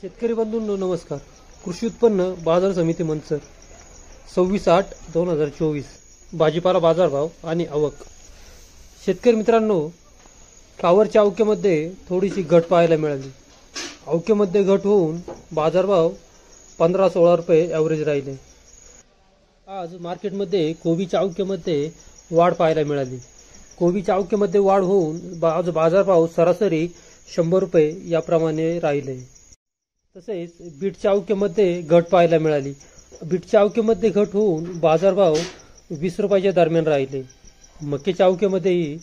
शेतकरी बंधूंनो नमस्कार. कृषी उत्पन्न बाजार समिती मंचर 26/8/2024 भाजीपाला बाजारभाव आणि आवक. शेतकरी मित्रांनो, फ्लावरच्या आवकेमध्ये थोडीशी घट पाहायला मिळाली. आवकेमध्ये घट होऊन बाजारभाव 15-16 रुपये ॲव्हरेज राहिले. आज मार्केटमध्ये कोबीच्या आवकेमध्ये वाढ पाहायला मिळाली. कोबीच्या आवकेमध्ये वाढ होऊन आज बाजारभाव सरासरी 100 रुपये याप्रमाणे राहिले. तसेच बीटच्या आवकेमध्ये घट पाहायला मिळाली. बीटच्या आवकेमध्ये घट होऊन बाजारभाव 20 रुपयाच्या दरम्यान राहिले. मक्याच्या आवकेमध्येही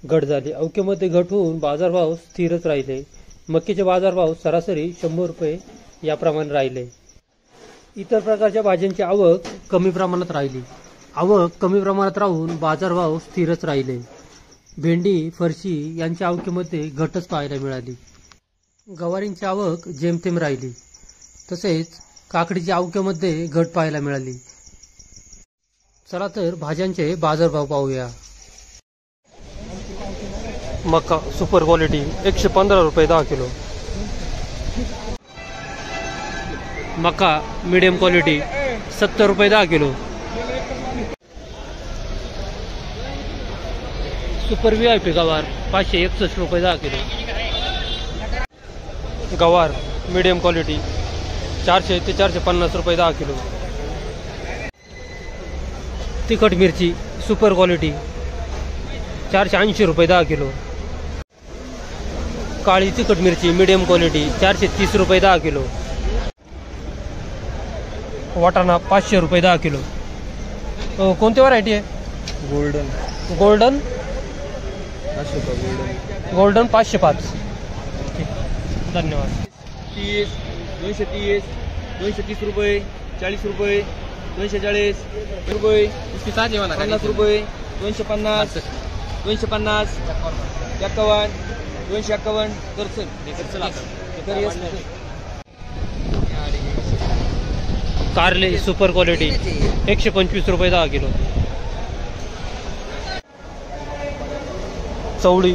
घट झाली. आवकेमध्ये घट होऊन बाजारभाव स्थिरच राहिले. मक्याचे बाजारभाव सरासरी 100 रुपये याप्रमाणे राहिले. इतर प्रकारच्या भाज्यांची आवक कमी प्रमाणात राहिली. आवक कमी प्रमाणात राहून बाजारभाव स्थिरच राहिले. भेंडी, फरशी यांच्या आवकेमध्ये घटच पाहायला मिळाली. गवारींची आवक जेमतेम राहिली. तसेच काकडीच्या आवकेमध्ये घट पाहायला मिळाली. चला तर भाज्यांचे बाजारभाव पाहूया. मका सुपर क्वालिटी 115 रुपये 10 किलो. मका मीडियम क्वालिटी 70 रुपये 10 किलो. सुपर VIP गवार 561 रुपये 10 किलो. गवार मीडियम क्वालिटी 400 ते 450 रुपये 10 किलो. तिखट मिरची सुपर क्वालिटी 480 रुपये 10 किलो. काळी तिखट मिरची मीडियम क्वालिटी 430 रुपये 10 किलो. वाटाणा 500 रुपये 10 किलो. कोणती व्हरायटी आहे? गोल्डन 505. धन्यवाद. 30, 230, 230 रुपये, 40 रुपये, 240 रुपये, 50 रुपये, 250, 250, 51, 251. कारले सुपर क्वालिटी 125 रुपये 10 किलो. चवळी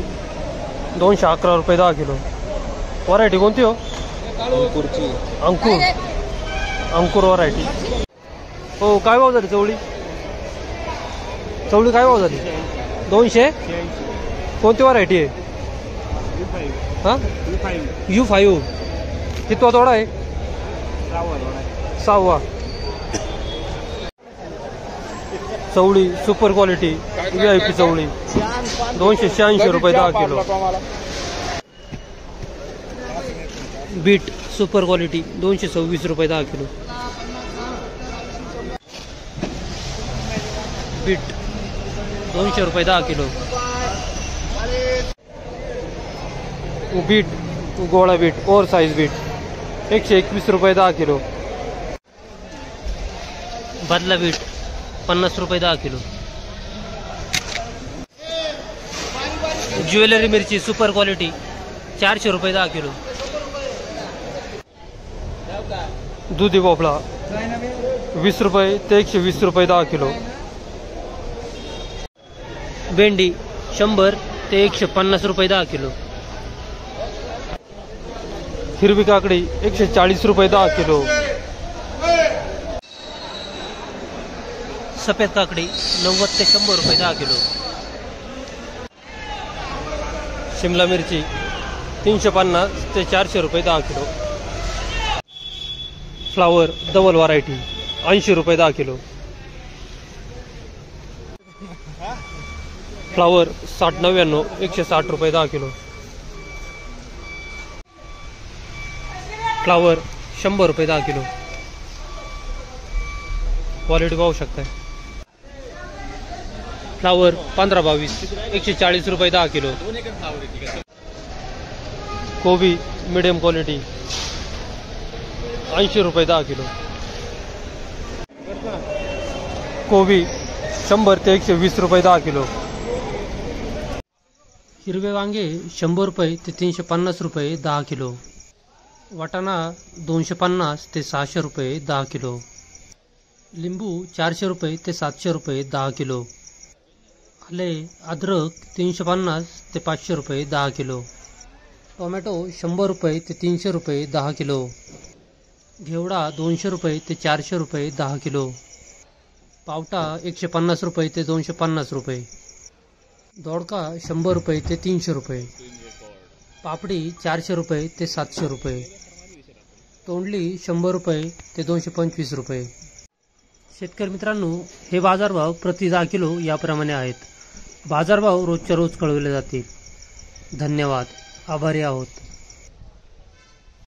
211 रुपये 10 किलो. व्हरायटी कोणती हो? अंकुर व्हरायटी. हो, काय भाव झाली चवळी? काय भाव झाली? 200. कोणती व्हरायटी आहे? U5. कितवा तोडा आहे? 6वा. चवळी सुपर क्वालिटी VIP चवळी 286 रुपये 10 किलो. बीट सुपर क्वालिटी 226 रुपये 10 किलो. बीट 200 रुपये 10 किलो. बीट गोळा बीट ओव्हर साईज बीट 121 रुपये 10 किलो. बदला बीट 50 रुपये 10 किलो. ज्वेलरी मिरची सुपर क्वालिटी 400 रुपये 10 किलो. दुधी भोपळा 20 रुपये ते 120 रुपये 10 किलो. भेंडी 100 ते 150 रुपये 10 किलो. हिरवी काकडी 140 रुपये 10 किलो. सफेद काकडी 90 ते 100 रुपये 10 किलो. शिमला मिरची 350 ते 400 रुपये 10 किलो. फ्लावर डबल व्हरायटी 80 रुपये 10 किलो. फ्लावर 60-99 160 रुपये 10 किलो. फ्लावर 100 रुपये 10 किलो. क्वालिटी पाहू शकताय. फ्लावर 15-22 140 रुपये 10 किलो. कोबी मीडियम क्वालिटी 80 रुपये 10 किलो. कोबी 100 ते 120 रुपये 10 किलो. हिरवे वांगे 100 रुपये ते 350 रुपये 10 किलो. वाटाणा 250 ते 600 रुपये 10 किलो. लिंबू 400 रुपये ते 700 रुपये 10 किलो. आले अद्रक 350 ते 500 रुपये 10 किलो. टोमॅटो 100 रुपये ते 300 रुपये 10 किलो. घेवडा 200 रुपये ते 400 रुपये 10 किलो. पावटा 150 रुपये ते 250 रुपये. दोडका 100 रुपये ते 300 रुपये. पापडी 400 रुपये ते 700 रुपये. तोंडली 100 रुपये ते 225 रुपये. शेतकरी मित्रांनो, हे बाजारभाव प्रति 10 किलो याप्रमाणे आहेत. बाजारभाव रोजच्या रोज कळवले जातील. धन्यवाद. आभारी आहोत.